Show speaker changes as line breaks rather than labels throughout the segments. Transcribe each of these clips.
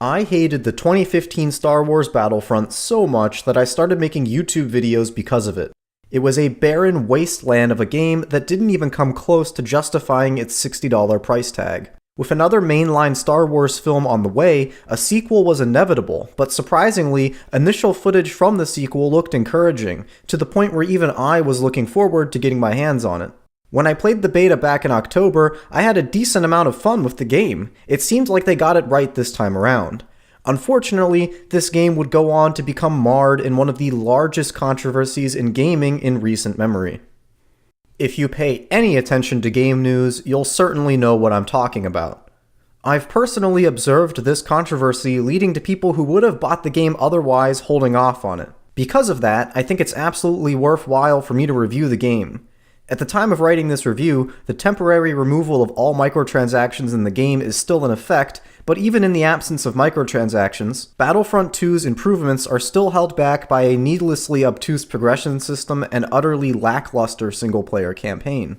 I hated the 2015 Star Wars Battlefront so much that I started making YouTube videos because of it. It was a barren wasteland of a game that didn't even come close to justifying its $60 price tag. With another mainline Star Wars film on the way, a sequel was inevitable, but surprisingly, initial footage from the sequel looked encouraging, to the point where even I was looking forward to getting my hands on it. When I played the beta back in October, I had a decent amount of fun with the game. It seemed like they got it right this time around. Unfortunately, this game would go on to become marred in one of the largest controversies in gaming in recent memory. If you pay any attention to game news, you'll certainly know what I'm talking about. I've personally observed this controversy leading to people who would have bought the game otherwise holding off on it. Because of that, I think it's absolutely worthwhile for me to review the game. At the time of writing this review, the temporary removal of all microtransactions in the game is still in effect, but even in the absence of microtransactions, Battlefront 2's improvements are still held back by a needlessly obtuse progression system and utterly lackluster single-player campaign.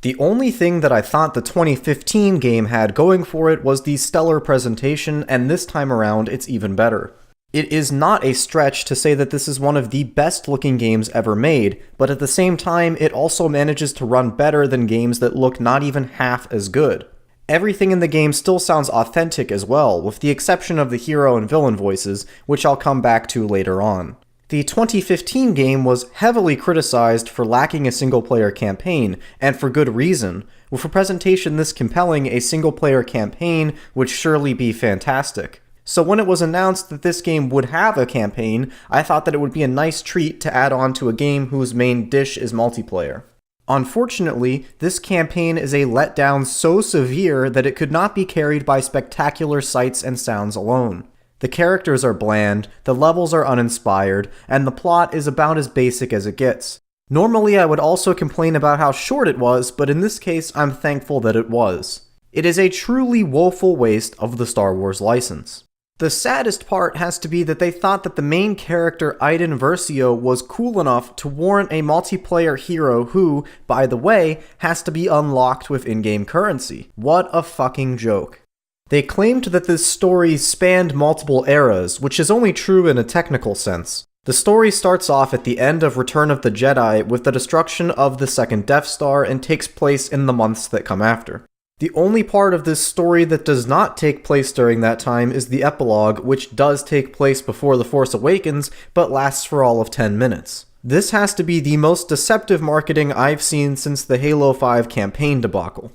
The only thing that I thought the 2015 game had going for it was the stellar presentation, and this time around it's even better. It is not a stretch to say that this is one of the best looking games ever made, but at the same time, it also manages to run better than games that look not even half as good. Everything in the game still sounds authentic as well, with the exception of the hero and villain voices, which I'll come back to later on. The 2015 game was heavily criticized for lacking a single-player campaign, and for good reason. With a presentation this compelling, a single-player campaign would surely be fantastic. So when it was announced that this game would have a campaign, I thought that it would be a nice treat to add on to a game whose main dish is multiplayer. Unfortunately, this campaign is a letdown so severe that it could not be carried by spectacular sights and sounds alone. The characters are bland, the levels are uninspired, and the plot is about as basic as it gets. Normally I would also complain about how short it was, but in this case I'm thankful that it was. It is a truly woeful waste of the Star Wars license. The saddest part has to be that they thought that the main character, Iden Versio, was cool enough to warrant a multiplayer hero who, by the way, has to be unlocked with in-game currency. What a fucking joke. They claimed that this story spanned multiple eras, which is only true in a technical sense. The story starts off at the end of Return of the Jedi with the destruction of the second Death Star and takes place in the months that come after. The only part of this story that does not take place during that time is the epilogue, which does take place before The Force Awakens, but lasts for all of 10 minutes. This has to be the most deceptive marketing I've seen since the Halo 5 campaign debacle.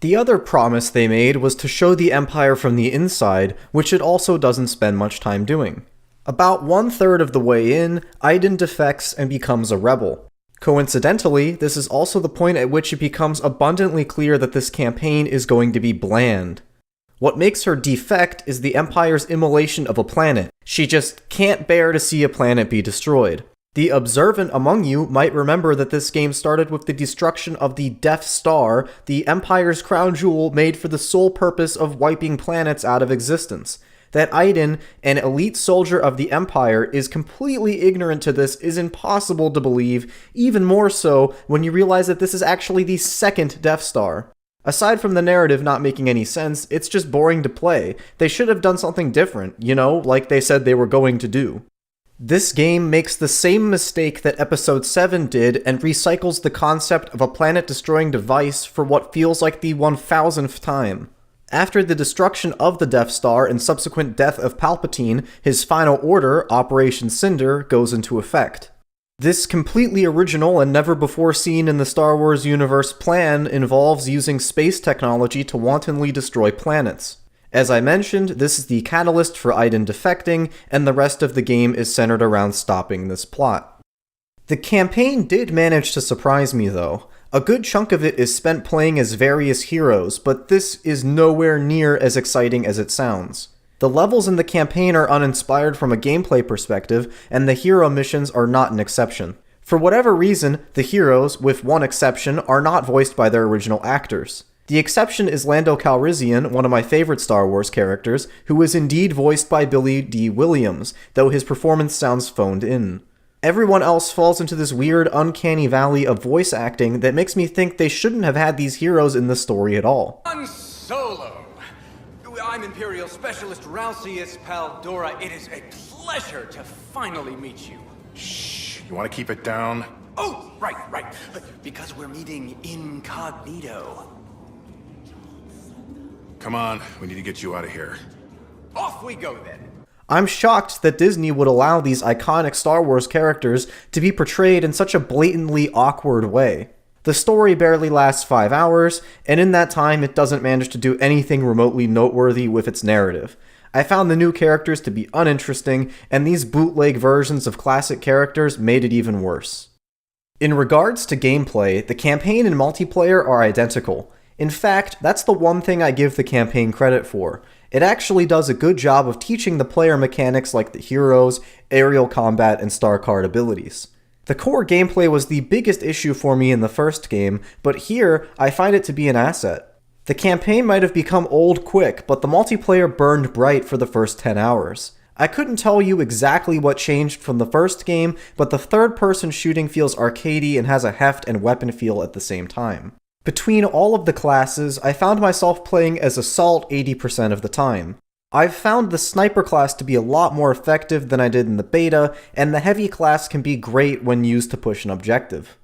The other promise they made was to show the Empire from the inside, which it also doesn't spend much time doing. About 1/3 of the way in, Iden defects and becomes a rebel. Coincidentally, this is also the point at which it becomes abundantly clear that this campaign is going to be bland. What makes her defect is the Empire's immolation of a planet. She just can't bear to see a planet be destroyed. The observant among you might remember that this game started with the destruction of the Death Star, the Empire's crown jewel made for the sole purpose of wiping planets out of existence. That Iden, an elite soldier of the Empire, is completely ignorant to this is impossible to believe, even more so when you realize that this is actually the second Death Star. Aside from the narrative not making any sense, it's just boring to play. They should have done something different, like they said they were going to do. This game makes the same mistake that Episode 7 did and recycles the concept of a planet-destroying device for what feels like the 1000th time. After the destruction of the Death Star and subsequent death of Palpatine, his final order, Operation Cinder, goes into effect. This completely original and never before seen in the Star Wars universe plan involves using space technology to wantonly destroy planets. As I mentioned, this is the catalyst for Iden defecting, and the rest of the game is centered around stopping this plot. The campaign did manage to surprise me though. A good chunk of it is spent playing as various heroes, but this is nowhere near as exciting as it sounds. The levels in the campaign are uninspired from a gameplay perspective, and the hero missions are not an exception. For whatever reason, the heroes, with one exception, are not voiced by their original actors. The exception is Lando Calrissian, one of my favorite Star Wars characters, who is indeed voiced by Billy D. Williams, though his performance sounds phoned in. Everyone else falls into this weird, uncanny valley of voice acting that makes me think they shouldn't have had these heroes in the story at all.
Han Solo! I'm Imperial Specialist Ralcius Paldora. It is a pleasure to finally meet you.
Shh, you want to keep it down?
Oh, right. Because we're meeting incognito.
Come on, we need to get you out of here.
Off we go then.
I'm shocked that Disney would allow these iconic Star Wars characters to be portrayed in such a blatantly awkward way. The story barely lasts 5 hours, and in that time it doesn't manage to do anything remotely noteworthy with its narrative. I found the new characters to be uninteresting, and these bootleg versions of classic characters made it even worse. In regards to gameplay, the campaign and multiplayer are identical. In fact, that's the one thing I give the campaign credit for. It actually does a good job of teaching the player mechanics like the heroes, aerial combat, and star card abilities. The core gameplay was the biggest issue for me in the first game, but here I find it to be an asset. The campaign might have become old quick, but the multiplayer burned bright for the first 10 hours. I couldn't tell you exactly what changed from the first game, but the third-person shooting feels arcadey and has a heft and weapon feel at the same time. Between all of the classes, I found myself playing as Assault 80% of the time. I've found the Sniper class to be a lot more effective than I did in the beta, and the Heavy class can be great when used to push an objective.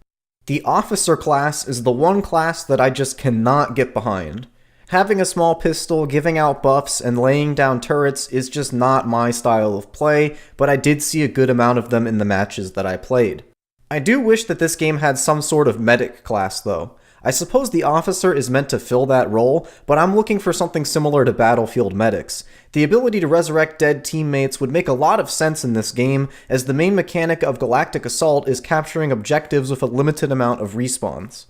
The Officer class is the one class that I just cannot get behind. Having a small pistol, giving out buffs, and laying down turrets is just not my style of play, but I did see a good amount of them in the matches that I played. I do wish that this game had some sort of Medic class though. I suppose the Officer is meant to fill that role, but I'm looking for something similar to Battlefield Medics. The ability to resurrect dead teammates would make a lot of sense in this game, as the main mechanic of Galactic Assault is capturing objectives with a limited amount of respawns.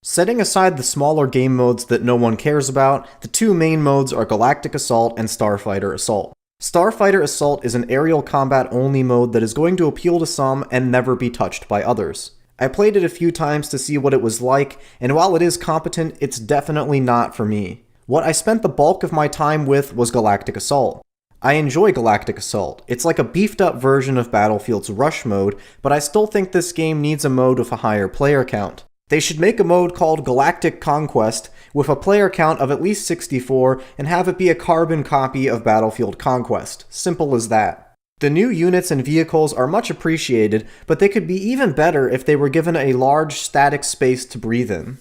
Setting aside the smaller game modes that no one cares about, the two main modes are Galactic Assault and Starfighter Assault. Starfighter Assault is an aerial combat only mode that is going to appeal to some and never be touched by others. I played it a few times to see what it was like, and while it is competent, it's definitely not for me. What I spent the bulk of my time with was Galactic Assault. I enjoy Galactic Assault. It's like a beefed up version of Battlefield's Rush mode, but I still think this game needs a mode with a higher player count. They should make a mode called Galactic Conquest with a player count of at least 64 and have it be a carbon copy of Battlefield Conquest. Simple as that. The new units and vehicles are much appreciated, but they could be even better if they were given a large static space to breathe in.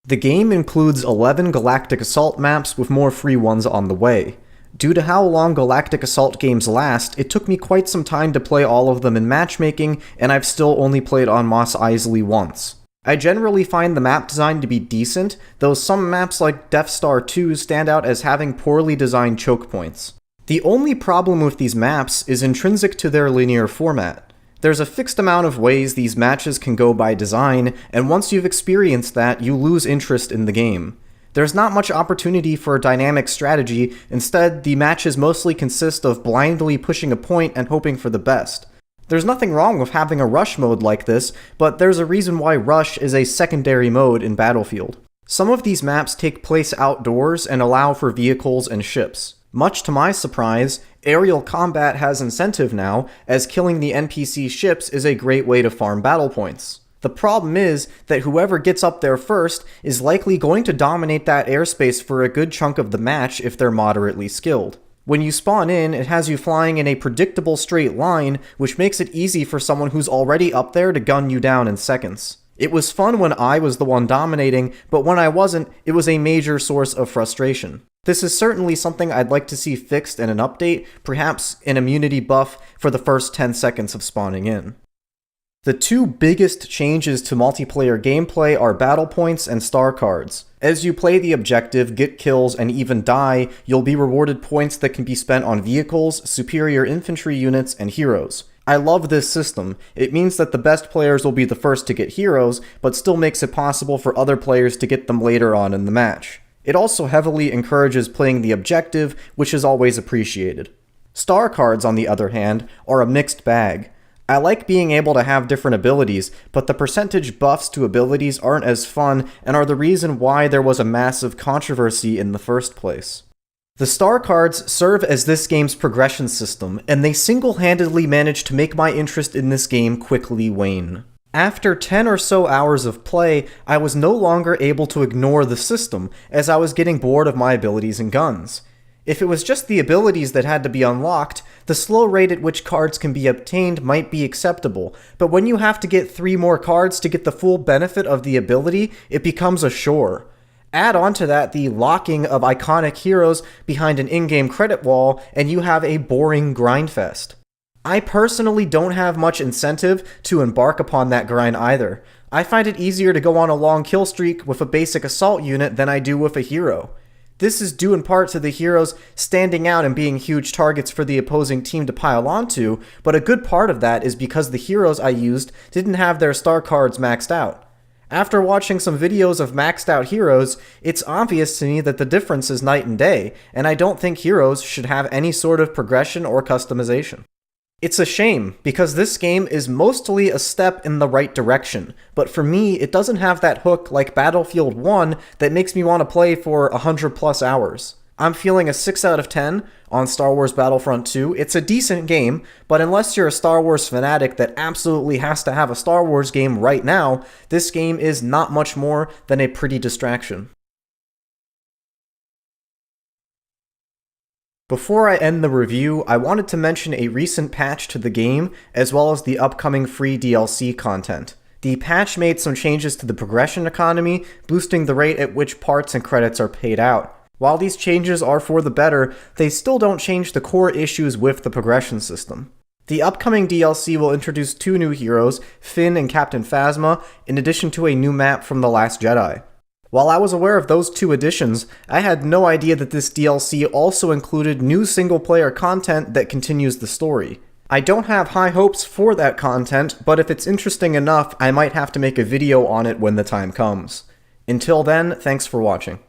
The game includes 11 Galactic Assault maps with more free ones on the way. Due to how long Galactic Assault games last, it took me quite some time to play all of them in matchmaking, and I've still only played on Mos Eisley once. I generally find the map design to be decent, though some maps like Death Star 2 stand out as having poorly designed choke points. The only problem with these maps is intrinsic to their linear format. There's a fixed amount of ways these matches can go by design, and once you've experienced that, you lose interest in the game. There's not much opportunity for dynamic strategy, instead the matches mostly consist of blindly pushing a point and hoping for the best. There's nothing wrong with having a rush mode like this, but there's a reason why rush is a secondary mode in Battlefield. Some of these maps take place outdoors and allow for vehicles and ships. Much to my surprise, aerial combat has incentive now, as killing the NPC ships is a great way to farm battle points. The problem is that whoever gets up there first is likely going to dominate that airspace for a good chunk of the match if they're moderately skilled. When you spawn in, it has you flying in a predictable straight line, which makes it easy for someone who's already up there to gun you down in seconds. It was fun when I was the one dominating, but when I wasn't, it was a major source of frustration. This is certainly something I'd like to see fixed in an update, perhaps an immunity buff for the first 10 seconds of spawning in. The two biggest changes to multiplayer gameplay are battle points and star cards. As you play the objective, get kills, and even die, you'll be rewarded points that can be spent on vehicles, superior infantry units, and heroes. I love this system. It means that the best players will be the first to get heroes, but still makes it possible for other players to get them later on in the match. It also heavily encourages playing the objective, which is always appreciated. Star cards, on the other hand, are a mixed bag. I like being able to have different abilities, but the percentage buffs to abilities aren't as fun and are the reason why there was a massive controversy in the first place. The star cards serve as this game's progression system, and they single-handedly managed to make my interest in this game quickly wane. After 10 or so hours of play, I was no longer able to ignore the system, as I was getting bored of my abilities and guns. If it was just the abilities that had to be unlocked, the slow rate at which cards can be obtained might be acceptable, but when you have to get 3 more cards to get the full benefit of the ability, it becomes a chore. Add on to that the locking of iconic heroes behind an in-game credit wall, and you have a boring grindfest. I personally don't have much incentive to embark upon that grind either. I find it easier to go on a long kill streak with a basic assault unit than I do with a hero. This is due in part to the heroes standing out and being huge targets for the opposing team to pile onto, but a good part of that is because the heroes I used didn't have their star cards maxed out. After watching some videos of maxed out heroes, it's obvious to me that the difference is night and day, and I don't think heroes should have any sort of progression or customization. It's a shame, because this game is mostly a step in the right direction, but for me, it doesn't have that hook like Battlefield 1 that makes me want to play for 100+ hours. I'm feeling a 6 out of 10 on Star Wars Battlefront 2. It's a decent game, but unless you're a Star Wars fanatic that absolutely has to have a Star Wars game right now, this game is not much more than a pretty distraction. Before I end the review, I wanted to mention a recent patch to the game, as well as the upcoming free DLC content. The patch made some changes to the progression economy, boosting the rate at which parts and credits are paid out. While these changes are for the better, they still don't change the core issues with the progression system. The upcoming DLC will introduce 2 new heroes, Finn and Captain Phasma, in addition to a new map from The Last Jedi. While I was aware of those 2 additions, I had no idea that this DLC also included new single-player content that continues the story. I don't have high hopes for that content, but if it's interesting enough, I might have to make a video on it when the time comes. Until then, thanks for watching.